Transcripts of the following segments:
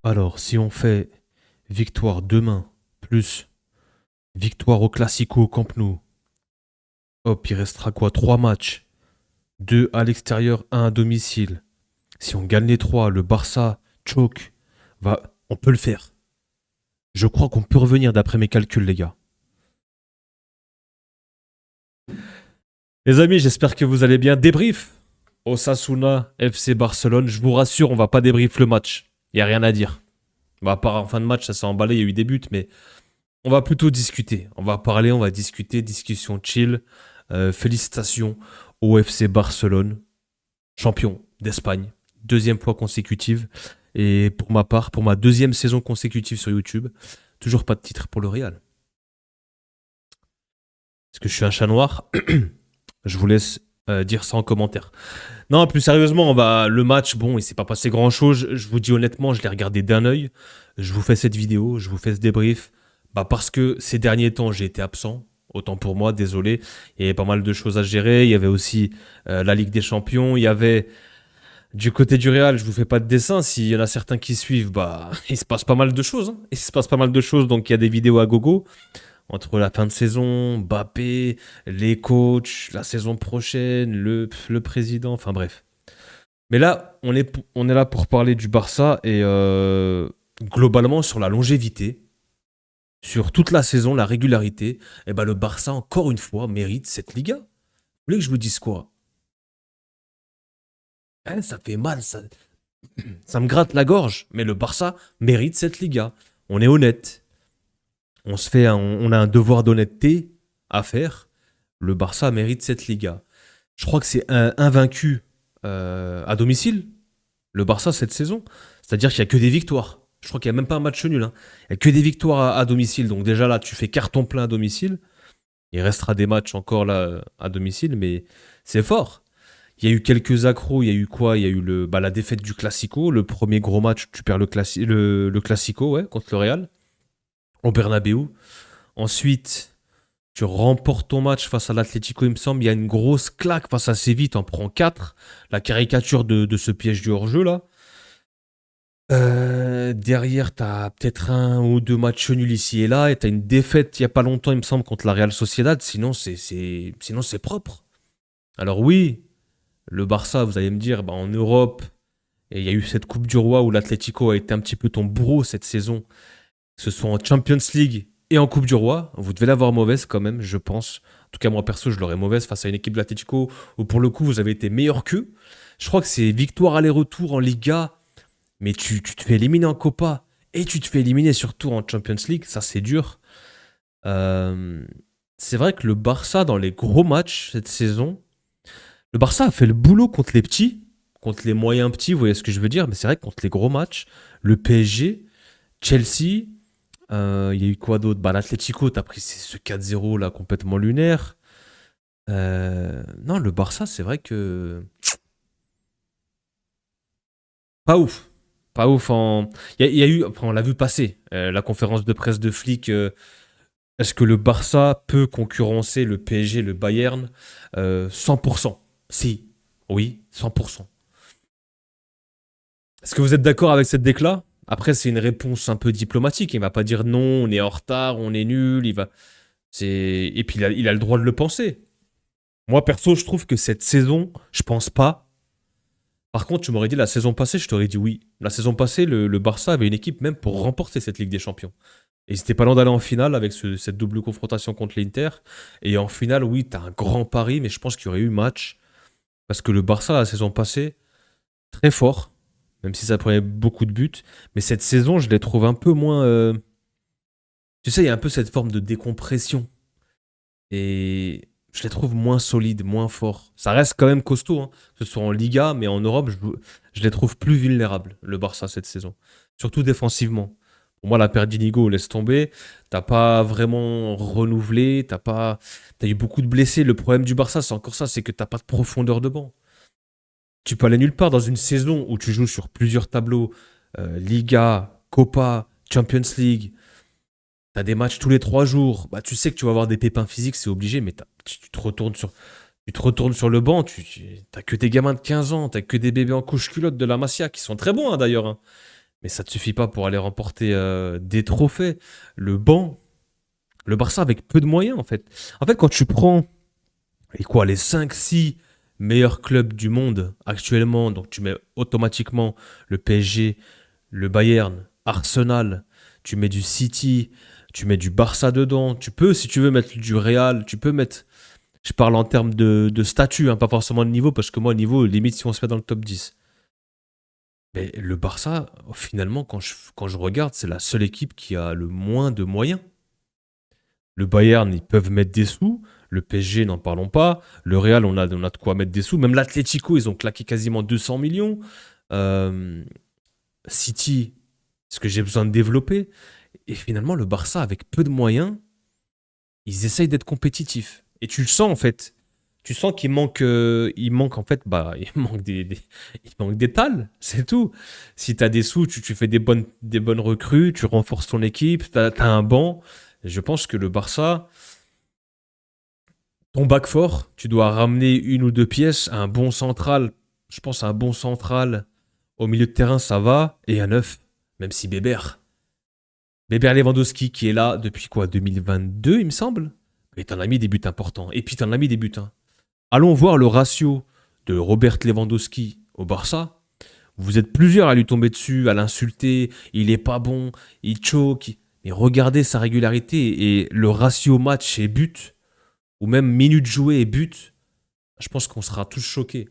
Alors, si on fait victoire demain, plus victoire au Classico au Camp Nou, hop, il restera quoi? Trois matchs. Deux à l'extérieur, un à domicile. Si on gagne les trois, le Barça choke. On peut le faire. Je crois qu'on peut revenir d'après mes calculs, les gars. Les amis, j'espère que vous allez bien. Débrief. Osasuna, FC Barcelone. Je vous rassure, on va pas débrief le match. Il y a rien à dire. Bah, à part en fin de match, ça s'est emballé, il y a eu des buts, mais on va plutôt discuter. On va parler, on va discuter, discussion chill. Félicitations au FC Barcelone, champion d'Espagne, deuxième fois consécutive. Et pour ma part, pour ma deuxième saison consécutive sur YouTube, toujours pas de titre pour le Real. Est-ce que je suis un chat noir? Je vous laisse dire ça en commentaire. Non, plus sérieusement, le match, bon, il s'est pas passé grand-chose. Je vous dis honnêtement, je l'ai regardé d'un œil. Je vous fais cette vidéo, je vous fais ce débrief. Bah parce que ces derniers temps, j'ai été absent. Autant pour moi, désolé. Il y avait pas mal de choses à gérer. Il y avait aussi la Ligue des Champions. Il y avait du côté du Real, je vous fais pas de dessin. S'il y en a certains qui suivent, bah il se passe pas mal de choses, hein. Il se passe pas mal de choses, donc il y a des vidéos à gogo entre la fin de saison, Mbappé, les coachs, la saison prochaine, le président, enfin bref. Mais là, on est là pour parler du Barça et globalement sur la longévité, sur toute la saison, la régularité, et ben le Barça, encore une fois, mérite cette Liga. Vous voulez que je vous dise quoi? Hein, ça fait mal, ça me gratte la gorge, mais le Barça mérite cette Liga. On est honnête. On a un devoir d'honnêteté à faire. Le Barça mérite cette Liga. Je crois que c'est un invaincu à domicile, le Barça cette saison. C'est-à-dire qu'il n'y a que des victoires. Je crois qu'il n'y a même pas un match nul, hein. Il n'y a que des victoires à domicile. Donc déjà là, tu fais carton plein à domicile. Il restera des matchs encore là à domicile, mais c'est fort. Il y a eu quelques accros. Il y a eu quoi? Il y a eu la défaite du Classico. Le premier gros match, tu perds le Classico, ouais, contre le Real, au Bernabeu. Ensuite, tu remportes ton match face à l'Atlético, il me semble. Il y a une grosse claque face à Séville, t'en prends 4. La caricature de ce piège du hors-jeu là. Derrière, t'as peut-être un ou deux matchs nuls ici et là. Et t'as une défaite il y a pas longtemps, il me semble, contre la Real Sociedad. Sinon, c'est propre. Alors oui, le Barça, vous allez me dire, bah, en Europe, et il y a eu cette Coupe du Roi où l'Atlético a été un petit peu ton bourreau cette saison, que ce soit en Champions League et en Coupe du Roi. Vous devez l'avoir mauvaise quand même, je pense. En tout cas, moi perso, je l'aurais mauvaise face à une équipe de l'Atlético où pour le coup, vous avez été meilleur qu'eux. Je crois que c'est victoire aller-retour en Liga, mais tu te fais éliminer en Copa et tu te fais éliminer surtout en Champions League. Ça, c'est dur. Euh, c'est vrai que le Barça, dans les gros matchs cette saison, le Barça a fait le boulot contre les petits, contre les moyens petits, vous voyez ce que je veux dire, mais c'est vrai que contre les gros matchs, le PSG, Chelsea, il y a eu quoi d'autre? Bah, l'Atlético, t'as pris ce 4-0 là complètement lunaire. Non, le Barça, c'est vrai que. Pas ouf. Pas ouf en. Il y a eu. Après, on l'a vu passer. La conférence de presse de Flick. Est-ce que le Barça peut concurrencer le PSG, le Bayern? 100%. Si. Oui, 100%. Est-ce que vous êtes d'accord avec cette décla? Après, c'est une réponse un peu diplomatique. Il va pas dire non, on est en retard, on est nul. Et puis il a le droit de le penser. Moi, perso, je trouve que cette saison, je pense pas. Par contre, tu m'aurais dit la saison passée, je t'aurais dit oui. La saison passée, le Barça avait une équipe même pour remporter cette Ligue des Champions. Et ils étaient pas loin d'aller en finale avec cette double confrontation contre l'Inter. Et en finale, oui, t'as un grand pari, mais je pense qu'il y aurait eu match. Parce que le Barça, la saison passée, très fort, même si ça prenait beaucoup de buts. Mais cette saison, je les trouve un peu moins. Tu sais, il y a un peu cette forme de décompression. Et je les trouve moins solides, moins forts. Ça reste quand même costaud, hein, que ce soit en Liga, mais en Europe, je les trouve plus vulnérables, le Barça, cette saison. Surtout défensivement. Pour moi, la perte d'Inigo laisse tomber. T'as pas vraiment renouvelé. T'as eu beaucoup de blessés. Le problème du Barça, c'est encore ça, c'est que t'as pas de profondeur de banc. Tu peux aller nulle part dans une saison où tu joues sur plusieurs tableaux, Liga, Copa, Champions League. T'as des matchs tous les 3 jours. Bah, tu sais que tu vas avoir des pépins physiques, c'est obligé, mais tu te retournes sur le banc. T'as que des gamins de 15 ans, t'as que des bébés en couche culotte de la Masia qui sont très bons, hein, d'ailleurs, hein. Mais ça ne te suffit pas pour aller remporter des trophées. Le banc, le Barça avec peu de moyens en fait. En fait, quand tu prends les 5 6 meilleurs clubs du monde actuellement, donc tu mets automatiquement le PSG, le Bayern, Arsenal, tu mets du City, tu mets du Barça dedans. Tu peux, si tu veux, mettre du Real, tu peux mettre. Je parle en termes de statut, hein, pas forcément de niveau, parce que moi, niveau, limite, si on se met dans le top 10. Mais le Barça, finalement, quand je regarde, c'est la seule équipe qui a le moins de moyens. Le Bayern, ils peuvent mettre des sous. Le PSG, n'en parlons pas. Le Real, on a de quoi mettre des sous. Même l'Atlético, ils ont claqué quasiment 200 millions. Euh, City, ce que j'ai besoin de développer. Et finalement, le Barça, avec peu de moyens, ils essayent d'être compétitifs. Et tu le sens, en fait. Tu sens qu'il manque en fait, il manque il manque des talles, c'est tout. Si tu as des sous, tu fais des bonnes recrues, tu renforces ton équipe, tu as un banc. Je pense que le Barça, ton bac fort, tu dois ramener une ou deux pièces, un bon central. Je pense à un bon central au milieu de terrain, ça va, et un neuf, même si Bébert Lewandowski qui est là depuis quoi, 2022 il me semble. Et t'en as mis des buts importants. Et puis t'en as mis des buts, hein. Allons voir le ratio de Robert Lewandowski au Barça. Vous êtes plusieurs à lui tomber dessus, à l'insulter. Il est pas bon, il choke. Mais regardez sa régularité et le ratio match et but, ou même minutes jouées et but. Je pense qu'on sera tous choqués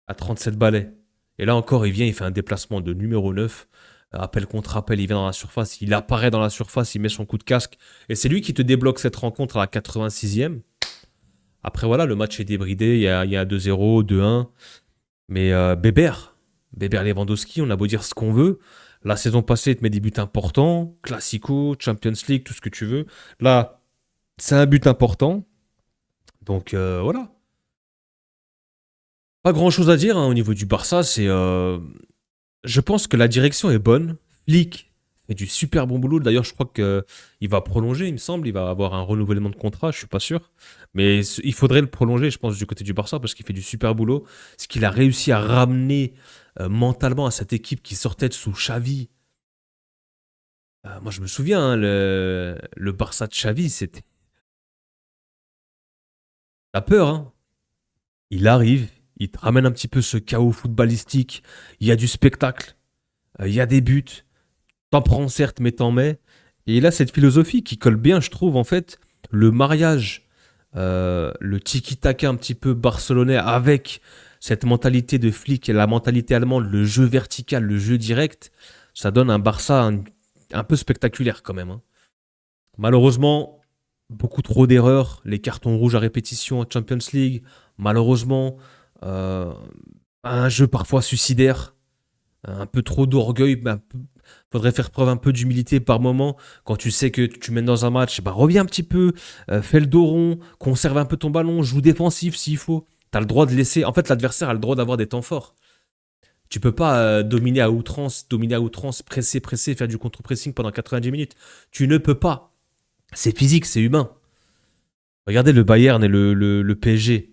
à 37 balais. Et là encore, il vient, il fait un déplacement de numéro 9. Appel contre appel, il vient dans la surface, il apparaît dans la surface, il met son coup de casque. Et c'est lui qui te débloque cette rencontre à la 86e. Après, voilà, le match est débridé. Il y a 2-0, 2-1. Mais Bébert Lewandowski, on a beau dire ce qu'on veut. La saison passée, il te met des buts importants. Classico, Champions League, tout ce que tu veux. Là, c'est un but important. Donc, voilà. Pas grand-chose à dire, hein, au niveau du Barça. Je pense que la direction est bonne. Flick fait du super bon boulot. D'ailleurs, je crois qu'il va prolonger, il me semble. Il va avoir un renouvellement de contrat, je suis pas sûr. Mais il faudrait le prolonger, je pense, du côté du Barça, parce qu'il fait du super boulot. Ce qu'il a réussi à ramener mentalement à cette équipe qui sortait de sous Xavi. Moi, je me souviens, hein, le Barça de Xavi, c'était la peur. Hein. Il arrive, il te ramène un petit peu ce chaos footballistique. Il y a du spectacle, il y a des buts. T'en prends certes, mais t'en mets. Et il a cette philosophie qui colle bien, je trouve, en fait, le mariage, le tiki-taka un petit peu barcelonais avec cette mentalité de flic et la mentalité allemande, le jeu vertical, le jeu direct, ça donne un Barça un peu spectaculaire quand même. Hein. Malheureusement, beaucoup trop d'erreurs, les cartons rouges à répétition en Champions League, malheureusement, euh, un jeu parfois suicidaire, un peu trop d'orgueil, faudrait faire preuve un peu d'humilité par moment. Quand tu sais que tu mènes dans un match, reviens un petit peu, fais le dos rond, conserve un peu ton ballon, joue défensif s'il faut. T'as le droit de laisser. En fait, l'adversaire a le droit d'avoir des temps forts. Tu peux pas dominer à outrance, presser, presser, faire du contre-pressing pendant 90 minutes. Tu ne peux pas. C'est physique, c'est humain. Regardez le Bayern et le PSG.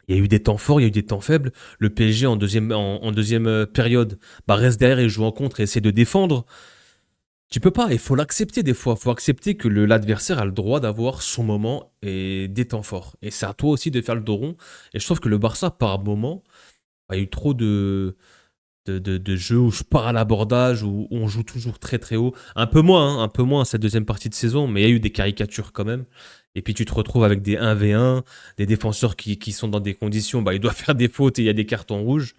Il y a eu des temps forts, il y a eu des temps faibles. Le PSG en deuxième période reste derrière et joue en contre et essaie de défendre. Tu peux pas, il faut l'accepter des fois. Il faut accepter que l'adversaire a le droit d'avoir son moment et des temps forts. Et c'est à toi aussi de faire le dos rond. Et je trouve que le Barça, par moment, a eu trop de jeux où je pars à l'abordage, où on joue toujours très très haut. Un peu moins cette deuxième partie de saison, mais il y a eu des caricatures quand même. Et puis tu te retrouves avec des 1v1, des défenseurs qui sont dans des conditions, ils doivent faire des fautes et il y a des cartons rouges.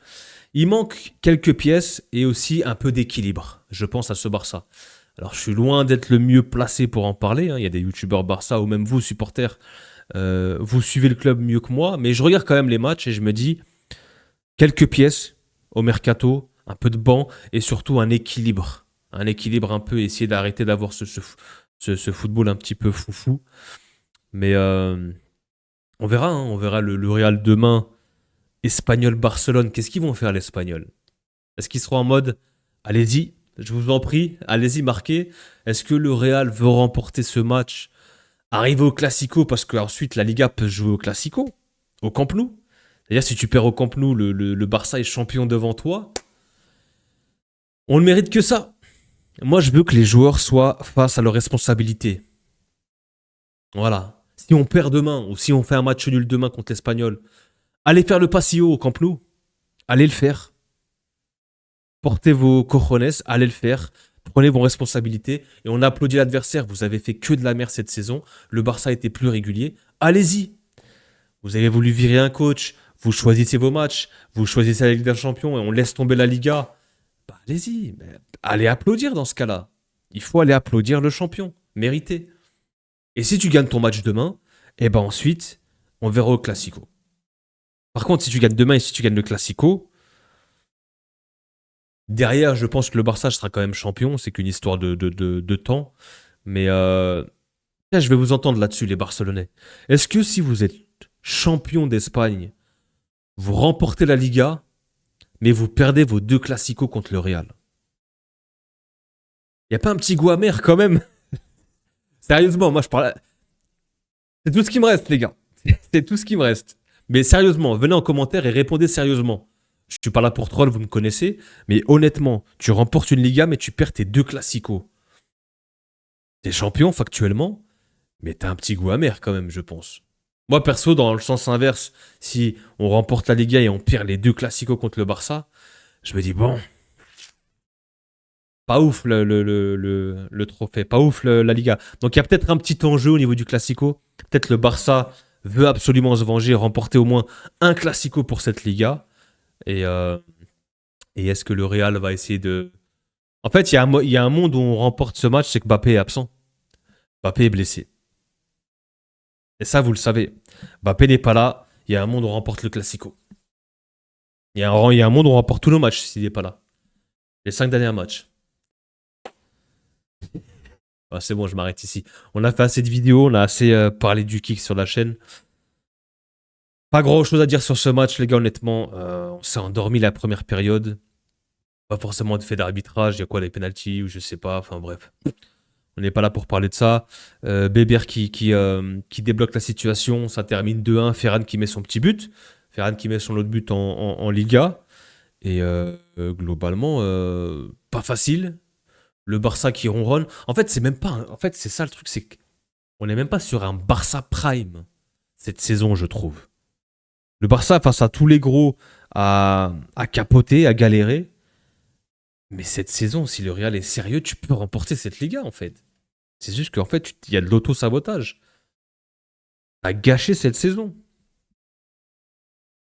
Il manque quelques pièces et aussi un peu d'équilibre, je pense à ce Barça. Alors je suis loin d'être le mieux placé pour en parler, hein. Il y a des youtubeurs Barça ou même vous, supporters, vous suivez le club mieux que moi, mais je regarde quand même les matchs et je me dis, quelques pièces au mercato, un peu de banc et surtout un équilibre. Un équilibre un peu, essayer d'arrêter d'avoir ce football un petit peu foufou. Mais on verra, hein, on verra le Real demain. Espagnol-Barcelone, qu'est-ce qu'ils vont faire l'Espagnol? Est-ce qu'ils seront en mode, allez-y, je vous en prie, allez-y, marquez. Est-ce que le Real veut remporter ce match, arriver au Classico, parce qu'ensuite la Liga peut jouer au Classico, au Camp Nou? C'est-à-dire si tu perds au Camp Nou, le Barça est champion devant toi. On ne mérite que ça. Moi, je veux que les joueurs soient face à leurs responsabilités. Voilà. Si on perd demain ou si on fait un match nul demain contre l'Espagnol, allez faire le Passillo au Camp Nou. Allez le faire. Portez vos cojones, allez le faire. Prenez vos responsabilités et on applaudit l'adversaire. Vous avez fait que de la merde cette saison. Le Barça était plus régulier. Allez-y. Vous avez voulu virer un coach. Vous choisissez vos matchs. Vous choisissez la Ligue des Champions et on laisse tomber la Liga. Bah, allez-y. Mais allez applaudir dans ce cas-là. Il faut aller applaudir le champion. Mérité. Et si tu gagnes ton match demain, et ben ensuite, on verra au Classico. Par contre, si tu gagnes demain et si tu gagnes le Classico, derrière, je pense que le Barça sera quand même champion. C'est qu'une histoire de temps. Mais là, je vais vous entendre là-dessus, les Barcelonais. Est-ce que si vous êtes champion d'Espagne, vous remportez la Liga, mais vous perdez vos 2 Classicos contre le Real? Y a pas un petit goût amer quand même? Sérieusement, moi je parle. C'est tout ce qui me reste, les gars. C'est tout ce qui me reste. Mais sérieusement, venez en commentaire et répondez sérieusement. Je suis pas là pour troll, vous me connaissez. Mais honnêtement, tu remportes une Liga, mais tu perds tes 2 Classicos. T'es champion factuellement, mais t'as un petit goût amer quand même, je pense. Moi, perso, dans le sens inverse, si on remporte la Liga et on perd les 2 Classicos contre le Barça, je me dis, bon, pas ouf le trophée, pas ouf la Liga. Donc il y a peut-être un petit enjeu au niveau du Classico. Peut-être le Barça veut absolument se venger, remporter au moins un Classico pour cette Liga. Et, euh, et est-ce que le Real va essayer de... En fait, il y a un monde où on remporte ce match, c'est que Mbappé est absent. Mbappé est blessé. Et ça, vous le savez. Mbappé n'est pas là, il y a un monde où on remporte le Classico. Il y a un monde où on remporte tous nos matchs s'il n'est pas là. Les 5 derniers matchs. Ah, c'est bon, je m'arrête ici. On a fait assez de vidéos, on a assez parlé du kick sur la chaîne. Pas grand chose à dire sur ce match, les gars, honnêtement. On s'est endormi la première période. Pas forcément de fait d'arbitrage, il y a quoi, les pénaltys ou je sais pas, enfin bref. On n'est pas là pour parler de ça. Bébert qui débloque la situation, ça termine 2-1. Ferran qui met son petit but. Ferran qui met son autre but en Liga. Et globalement, pas facile. Le Barça qui ronronne. En fait, c'est même pas. En fait, c'est ça le truc, c'est qu'on n'est même pas sur un Barça Prime cette saison, je trouve. Le Barça, face à tous les gros, a capoté, a galéré. Mais cette saison, si le Real est sérieux, tu peux remporter cette Liga, en fait. C'est juste qu'en fait, il y a de l'auto-sabotage. T'as gâché cette saison.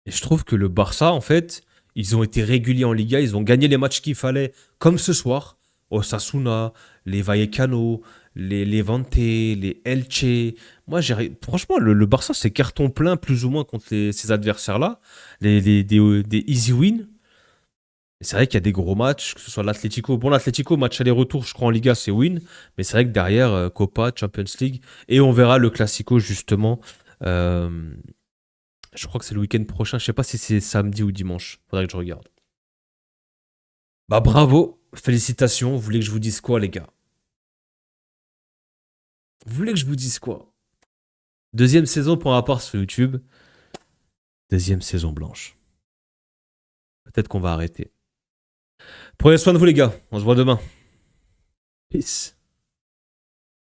Et je trouve que le Barça, en fait, ils ont été réguliers en Liga, ils ont gagné les matchs qu'il fallait, comme ce soir. Osasuna, les Vallecano, les Levante, les Elche. Moi, franchement, le Barça, c'est carton plein, plus ou moins, contre ces adversaires-là. Des easy wins. Et c'est vrai qu'il y a des gros matchs, que ce soit l'Atlético. Bon, l'Atlético, match aller-retour, je crois, en Liga, c'est win. Mais c'est vrai que derrière, Copa, Champions League. Et on verra le Classico, justement. Euh, je crois que c'est le week-end prochain. Je sais pas si c'est samedi ou dimanche. Faudrait que je regarde. Bah bravo, félicitations. Vous voulez que je vous dise quoi, les gars? Vous voulez que je vous dise quoi? Deuxième saison pour un rapport sur YouTube. Deuxième saison blanche. Peut-être qu'on va arrêter. Prenez soin de vous, les gars. On se voit demain. Peace.